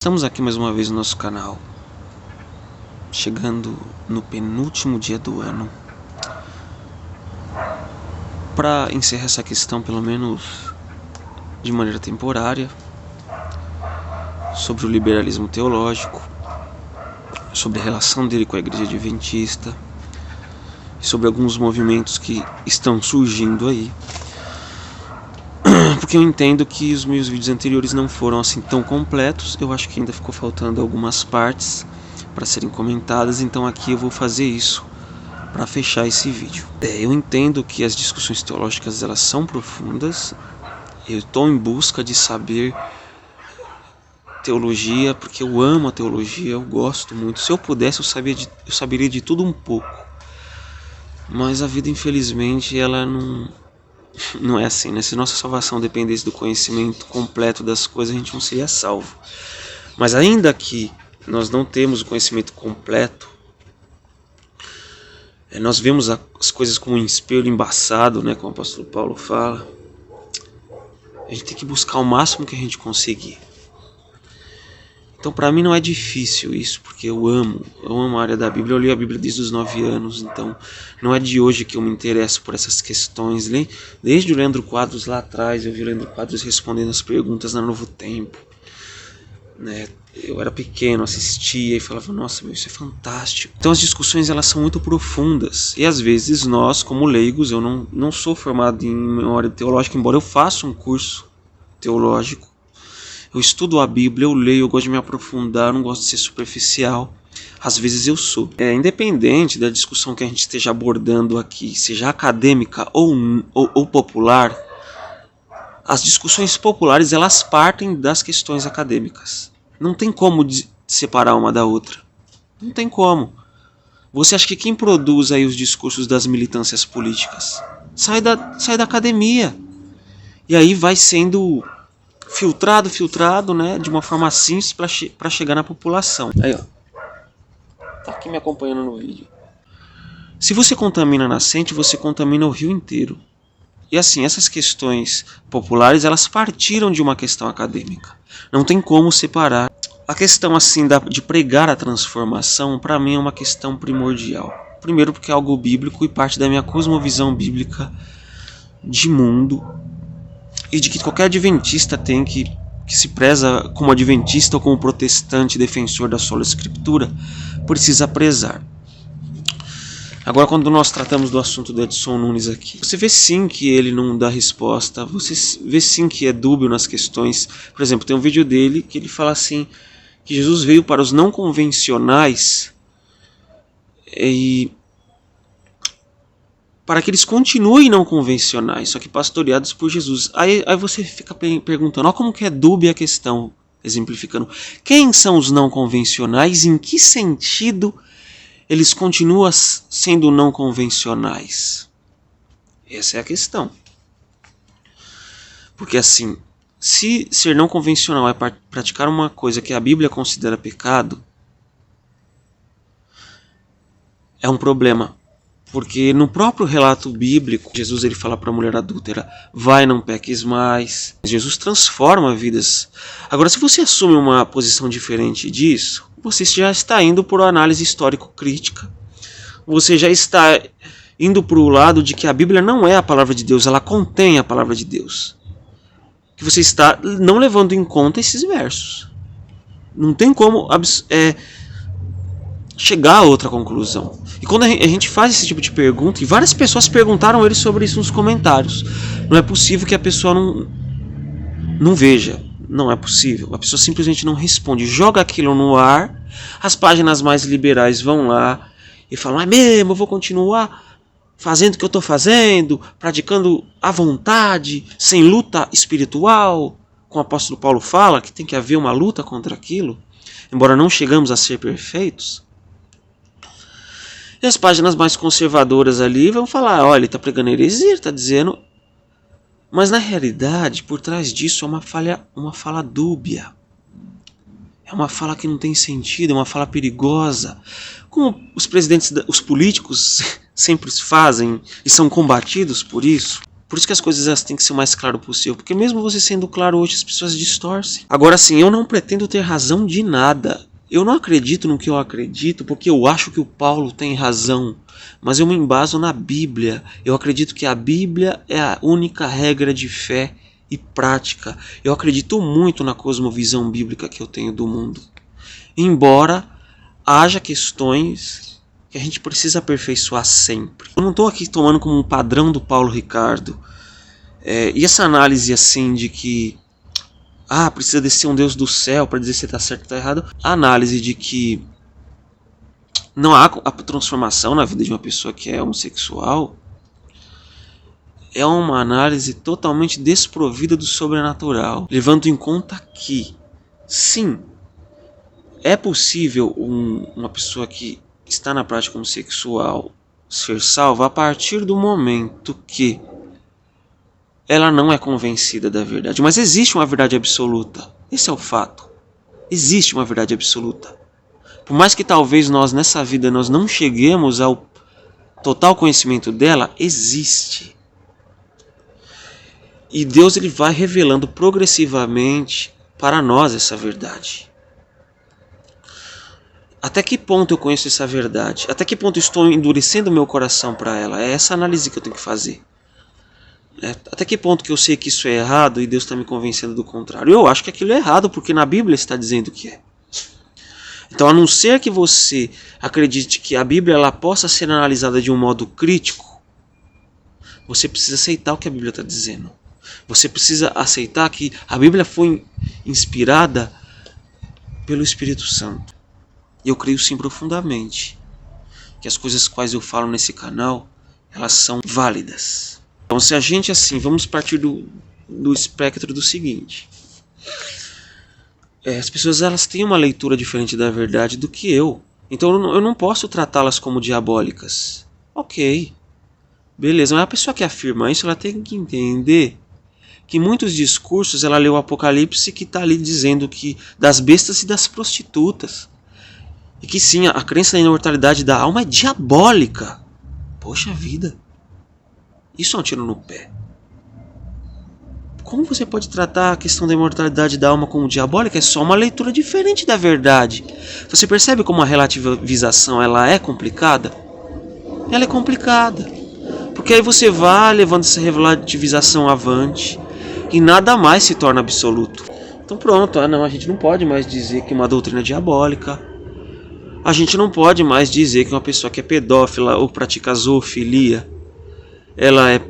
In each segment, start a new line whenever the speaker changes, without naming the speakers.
Estamos aqui mais uma vez no nosso canal, chegando no penúltimo dia do ano, para encerrar essa questão, pelo menos de maneira temporária, sobre o liberalismo teológico, sobre a relação dele com a Igreja Adventista, sobre alguns movimentos que estão surgindo aí. Porque eu entendo que os meus vídeos anteriores não foram assim tão completos. Eu acho que ainda ficou faltando algumas partes para serem comentadas, então aqui eu vou fazer isso para fechar esse vídeo. Eu entendo que as discussões teológicas elas são profundas. Eu estou em busca de saber teologia porque eu amo a teologia, eu gosto muito. Se eu pudesse eu saberia de tudo um pouco. Mas a vida, infelizmente, ela não é assim, né? Se nossa salvação dependesse do conhecimento completo das coisas, a gente não seria salvo. Mas ainda que nós não temos o conhecimento completo, nós vemos as coisas como um espelho embaçado, né? Como o apóstolo Paulo fala. A gente tem que buscar o máximo que a gente conseguir. Então, para mim não é difícil isso, porque eu amo a área da Bíblia. Eu li a Bíblia desde os 9 anos, então não é de hoje que eu me interesso por essas questões. Desde o Leandro Quadros lá atrás, eu vi o Leandro Quadros respondendo as perguntas na Novo Tempo, né? Eu era pequeno, assistia e falava, nossa, isso é fantástico. Então as discussões elas são muito profundas, e às vezes nós, como leigos, eu não sou formado em memória teológica, embora eu faça um curso teológico. Eu estudo a Bíblia, eu leio, eu gosto de me aprofundar, eu não gosto de ser superficial. Às vezes eu sou. Independente da discussão que a gente esteja abordando aqui, seja acadêmica ou popular, as discussões populares elas partem das questões acadêmicas. Não tem como separar uma da outra. Não tem como. Você acha que quem produz aí os discursos das militâncias políticas sai da academia. E aí vai sendo filtrado, né, de uma forma simples para chegar na população. Aí, ó, tá aqui me acompanhando no vídeo. Se você contamina a nascente, você contamina o rio inteiro. E assim, essas questões populares, elas partiram de uma questão acadêmica. Não tem como separar. A questão assim de pregar a transformação, para mim é uma questão primordial. Primeiro porque é algo bíblico e parte da minha cosmovisão bíblica de mundo. E de que qualquer adventista tem que se preza como adventista ou como protestante defensor da sola escritura, precisa prezar. Agora, quando nós tratamos do assunto do Edson Nunes aqui, você vê sim que ele não dá resposta, você vê sim que é dúbio nas questões. Por exemplo, tem um vídeo dele que ele fala assim, que Jesus veio para os não convencionais e para que eles continuem não convencionais, só que pastoreados por Jesus. Aí você fica perguntando, ó, como que é dúbia a questão, exemplificando. Quem são os não convencionais? Em que sentido eles continuam sendo não convencionais? Essa é a questão. Porque assim, se ser não convencional é praticar uma coisa que a Bíblia considera pecado, é um problema. Porque no próprio relato bíblico, Jesus ele fala para a mulher adúltera, vai, não peques mais. Jesus transforma vidas. Agora, se você assume uma posição diferente disso, você já está indo por análise histórico-crítica. Você já está indo para o lado de que a Bíblia não é a palavra de Deus, ela contém a palavra de Deus. Que você está não levando em conta esses versos. Não tem como chegar a outra conclusão. E quando a gente faz esse tipo de pergunta, e várias pessoas perguntaram ele sobre isso nos comentários, não é possível que a pessoa não veja. Não é possível. A pessoa simplesmente não responde. Joga aquilo no ar, as páginas mais liberais vão lá e falam, é mesmo, eu vou continuar fazendo o que eu estou fazendo, praticando à vontade, sem luta espiritual, como o apóstolo Paulo fala, que tem que haver uma luta contra aquilo, embora não chegamos a ser perfeitos. E as páginas mais conservadoras ali vão falar, olha, ele está pregando heresia, ele está dizendo... Mas na realidade, por trás disso é uma fala dúbia. É uma fala que não tem sentido, é uma fala perigosa. Como os políticos sempre fazem e são combatidos por isso. Por isso que as coisas elas têm que ser o mais claro possível, porque mesmo você sendo claro hoje, as pessoas distorcem. Agora sim, eu não pretendo ter razão de nada. Eu não acredito no que eu acredito porque eu acho que o Paulo tem razão, mas eu me embaso na Bíblia. Eu acredito que a Bíblia é a única regra de fé e prática. Eu acredito muito na cosmovisão bíblica que eu tenho do mundo. Embora haja questões que a gente precisa aperfeiçoar sempre. Eu não estou aqui tomando como um padrão do Paulo Ricardo. E essa análise assim de que precisa descer um Deus do céu para dizer se está certo ou está errado. A análise de que não há a transformação na vida de uma pessoa que é homossexual é uma análise totalmente desprovida do sobrenatural, levando em conta que, sim, é possível uma pessoa que está na prática homossexual ser salva a partir do momento que ela não é convencida da verdade. Mas existe uma verdade absoluta. Esse é o fato. Existe uma verdade absoluta. Por mais que talvez nós nessa vida nós não cheguemos ao total conhecimento dela, existe. E Deus ele vai revelando progressivamente para nós essa verdade. Até que ponto eu conheço essa verdade? Até que ponto eu estou endurecendo meu coração para ela? É essa análise que eu tenho que fazer. Até que ponto que eu sei que isso é errado e Deus está me convencendo do contrário? Eu acho que aquilo é errado porque na Bíblia está dizendo que é. Então, a não ser que você acredite que a Bíblia ela possa ser analisada de um modo crítico, você precisa aceitar o que a Bíblia está dizendo. Você precisa aceitar que a Bíblia foi inspirada pelo Espírito Santo. E eu creio sim profundamente que as coisas quais eu falo nesse canal, elas são válidas. Então se a gente assim, vamos partir do espectro do seguinte. As pessoas elas têm uma leitura diferente da verdade do que eu. Então eu não posso tratá-las como diabólicas. Ok, beleza, mas a pessoa que afirma isso, ela tem que entender que em muitos discursos ela leu o Apocalipse que está ali dizendo que das bestas e das prostitutas. E que sim, a crença na imortalidade da alma é diabólica. Poxa vida. Isso é um tiro no pé. Como você pode tratar a questão da imortalidade da alma como diabólica? É só uma leitura diferente da verdade. Você percebe como a relativização ela é complicada? Ela é complicada. Porque aí você vai levando essa relativização avante e nada mais se torna absoluto. Então pronto, não, a gente não pode mais dizer que uma doutrina é diabólica. A gente não pode mais dizer que uma pessoa que é pedófila ou pratica zoofilia, ela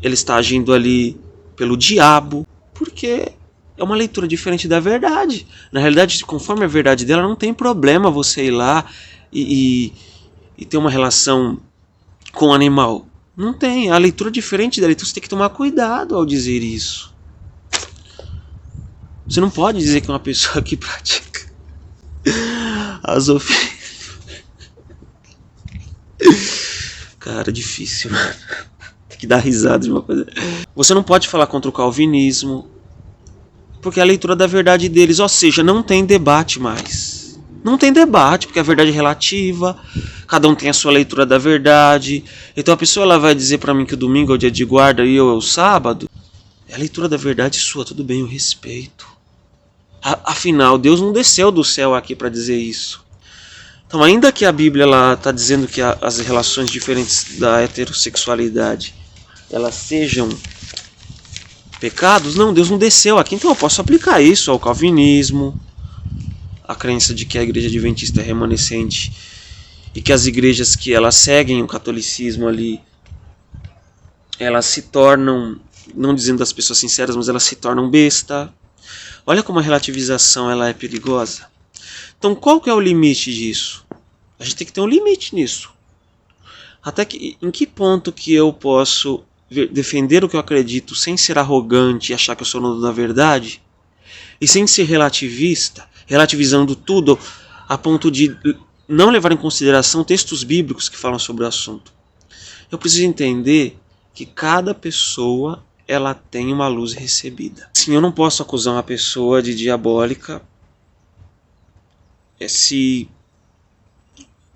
está agindo ali pelo diabo, porque é uma leitura diferente da verdade. Na realidade, conforme a verdade dela, não tem problema você ir lá e ter uma relação com o animal. Não tem. A leitura é diferente da leitura, você tem que tomar cuidado ao dizer isso. Você não pode dizer que uma pessoa que pratica a zoofilia... Cara, difícil, mano. Tem que dar risada de uma coisa. Você não pode falar contra o calvinismo, porque é a leitura da verdade deles, ou seja, não tem debate mais. Não tem debate, porque a verdade é relativa, cada um tem a sua leitura da verdade. Então a pessoa ela vai dizer pra mim que o domingo é o dia de guarda e eu é o sábado. É a leitura da verdade sua, tudo bem, eu respeito. Afinal, Deus não desceu do céu aqui para dizer isso. Então, ainda que a Bíblia está dizendo que as relações diferentes da heterossexualidade elas sejam pecados, não, Deus não desceu aqui, então eu posso aplicar isso ao calvinismo, a crença de que a igreja adventista é remanescente e que as igrejas que elas seguem o catolicismo ali, elas se tornam, não dizendo das pessoas sinceras, mas elas se tornam besta. Olha como a relativização ela é perigosa. Então qual que é o limite disso? A gente tem que ter um limite nisso. Até que, em que ponto que eu posso defender o que eu acredito sem ser arrogante e achar que eu sou dono da verdade? E sem ser relativista, relativizando tudo a ponto de não levar em consideração textos bíblicos que falam sobre o assunto. Eu preciso entender que cada pessoa ela tem uma luz recebida. Sim, eu não posso acusar uma pessoa de diabólica se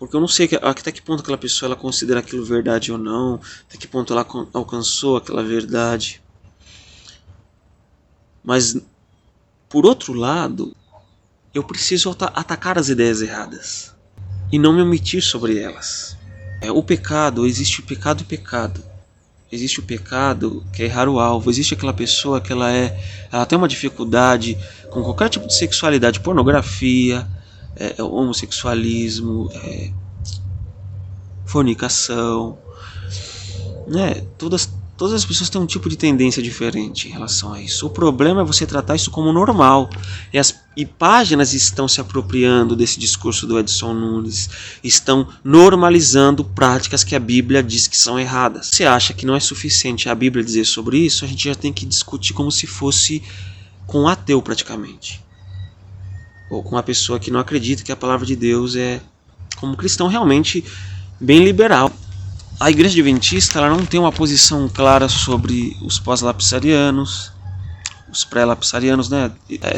Porque eu não sei até que ponto aquela pessoa ela considera aquilo verdade ou não, até que ponto ela alcançou aquela verdade. Mas, por outro lado, eu preciso atacar as ideias erradas e não me omitir sobre elas. O pecado, existe o pecado e pecado. Existe o pecado que é errar o alvo. Existe aquela pessoa que ela tem uma dificuldade com qualquer tipo de sexualidade, pornografia, homossexualismo, fornicação, né? Todas as pessoas têm um tipo de tendência diferente em relação a isso. O problema é você tratar isso como normal. E páginas estão se apropriando desse discurso do Edson Nunes. Estão normalizando práticas que a Bíblia diz que são erradas. Você acha que não é suficiente a Bíblia dizer sobre isso? A gente já tem que discutir como se fosse com um ateu praticamente. Ou com uma pessoa que não acredita que a palavra de Deus é, como cristão, realmente bem liberal. A Igreja Adventista ela não tem uma posição clara sobre os pós-lapsarianos, os pré-lapsarianos, né?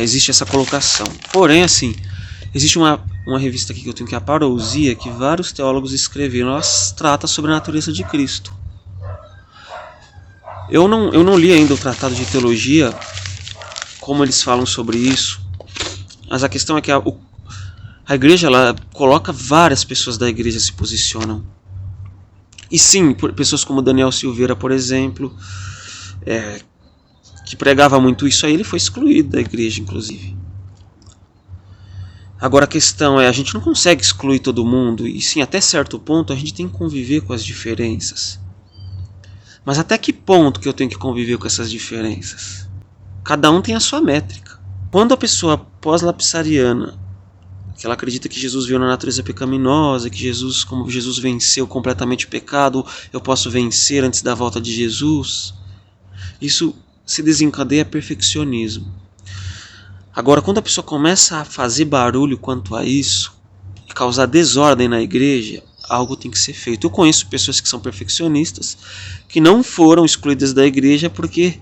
Existe essa colocação. Porém, assim, existe uma revista aqui que eu tenho, que é a Parousia, que vários teólogos escreveram. Ela trata sobre a natureza de Cristo. Eu não li ainda o Tratado de Teologia, como eles falam sobre isso, mas a questão é que a Igreja ela coloca, várias pessoas da Igreja se posicionam. E sim, pessoas como Daniel Silveira, por exemplo, que pregava muito isso aí, ele foi excluído da igreja, inclusive. Agora a questão é, a gente não consegue excluir todo mundo, e sim, até certo ponto a gente tem que conviver com as diferenças. Mas até que ponto que eu tenho que conviver com essas diferenças? Cada um tem a sua métrica. Quando a pessoa pós-lapsariana, que ela acredita que Jesus veio na natureza pecaminosa, que Jesus, como Jesus venceu completamente o pecado, eu posso vencer antes da volta de Jesus, isso se desencadeia perfeccionismo. Agora, quando a pessoa começa a fazer barulho quanto a isso, e causar desordem na igreja, algo tem que ser feito. Eu conheço pessoas que são perfeccionistas, que não foram excluídas da igreja porque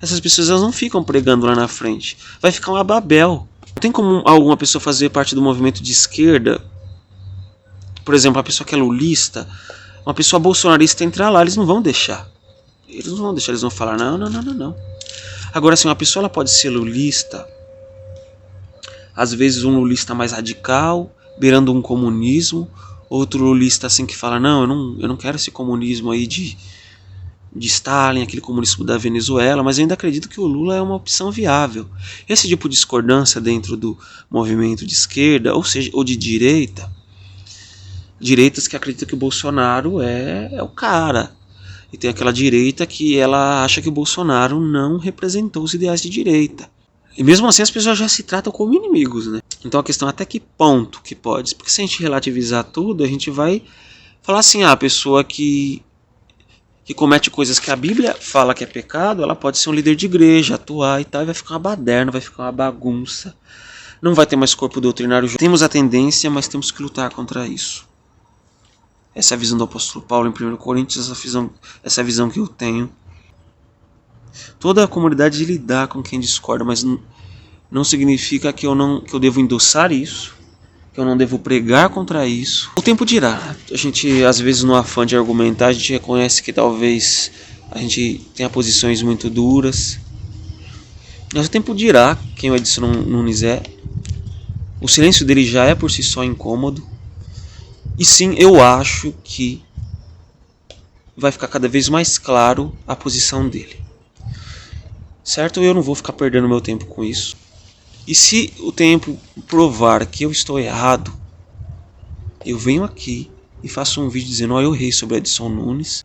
essas pessoas elas não ficam pregando lá na frente. Vai ficar uma Babel. Não tem como alguma pessoa fazer parte do movimento de esquerda, por exemplo, uma pessoa que é lulista, uma pessoa bolsonarista entrar lá, eles não vão deixar. Eles vão falar, não. Agora, assim, uma pessoa ela pode ser lulista, às vezes um lulista mais radical, beirando um comunismo, outro lulista assim que fala, eu não quero esse comunismo aí de Stalin, aquele comunismo da Venezuela, mas eu ainda acredito que o Lula é uma opção viável. Esse tipo de discordância dentro do movimento de esquerda, ou de direita, direitas que acreditam que o Bolsonaro é o cara, e tem aquela direita que ela acha que o Bolsonaro não representou os ideais de direita. E mesmo assim as pessoas já se tratam como inimigos, né? Então a questão é até que ponto que pode, porque se a gente relativizar tudo, a gente vai falar assim, a pessoa que comete coisas que a Bíblia fala que é pecado, ela pode ser um líder de igreja, atuar e tal, e vai ficar uma baderna, vai ficar uma bagunça. Não vai ter mais corpo doutrinário. Temos a tendência, mas temos que lutar contra isso. Essa é a visão do apóstolo Paulo em 1 Coríntios, essa é a visão que eu tenho. Toda a comunidade lidar com quem discorda, mas não significa que eu devo endossar isso, que eu não devo pregar contra isso. O tempo dirá. A gente, às vezes, no afã de argumentar, a gente reconhece que talvez a gente tenha posições muito duras. Mas o tempo dirá quem o Edson Nunes é. O silêncio dele já é por si só incômodo. E sim, eu acho que vai ficar cada vez mais claro a posição dele. Certo? Eu não vou ficar perdendo meu tempo com isso. E se o tempo provar que eu estou errado, eu venho aqui e faço um vídeo dizendo, eu errei sobre Edson Nunes,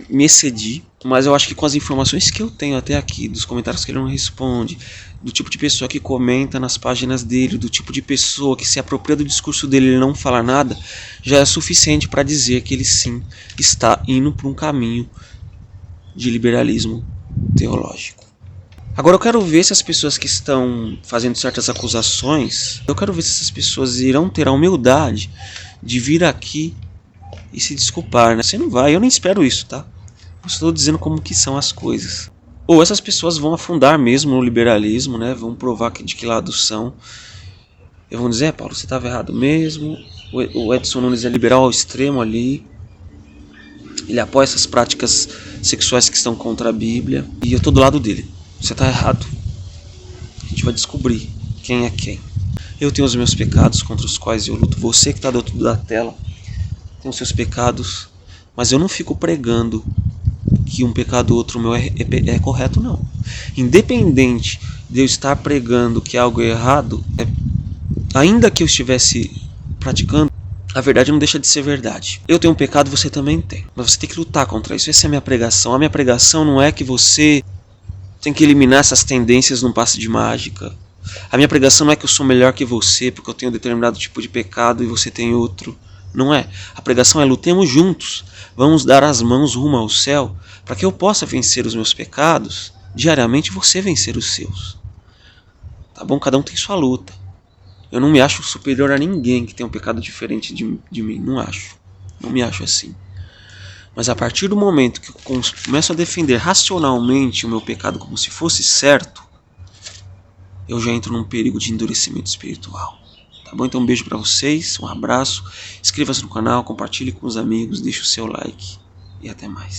me excedi, mas eu acho que com as informações que eu tenho até aqui, dos comentários que ele não responde, do tipo de pessoa que comenta nas páginas dele, do tipo de pessoa que se apropria do discurso dele e ele não fala nada, já é suficiente para dizer que ele sim está indo por um caminho de liberalismo teológico. Agora eu quero ver se as pessoas que estão fazendo certas acusações, eu quero ver se essas pessoas irão ter a humildade de vir aqui e se desculpar, né? Você não vai, eu nem espero isso, tá? Eu estou dizendo como que são as coisas. Ou essas pessoas vão afundar mesmo no liberalismo, né? Vão provar de que lado são. E vão dizer, Paulo, você estava errado mesmo. O Edson Nunes é liberal ao extremo ali. Ele apoia essas práticas sexuais que estão contra a Bíblia. E eu tô do lado dele. Você tá errado. A gente vai descobrir quem é quem. Eu tenho os meus pecados contra os quais eu luto. Você que está do outro lado da tela tem os seus pecados. Mas eu não fico pregando que um pecado outro meu é correto, não. Independente de eu estar pregando que algo é errado, ainda que eu estivesse praticando, a verdade não deixa de ser verdade. Eu tenho um pecado, você também tem. Mas você tem que lutar contra isso. Essa é a minha pregação. A minha pregação não é que você tem que eliminar essas tendências num passe de mágica. A minha pregação não é que eu sou melhor que você porque eu tenho determinado tipo de pecado e você tem outro. Não é. A pregação é: lutemos juntos. Vamos dar as mãos rumo ao céu para que eu possa vencer os meus pecados diariamente e você vencer os seus. Tá bom? Cada um tem sua luta. Eu não me acho superior a ninguém que tem um pecado diferente de mim. Não acho. Não me acho assim. Mas a partir do momento que eu começo a defender racionalmente o meu pecado como se fosse certo, eu já entro num perigo de endurecimento espiritual. Tá bom? Então um beijo pra vocês, um abraço. Inscreva-se no canal, compartilhe com os amigos, deixe o seu like e até mais.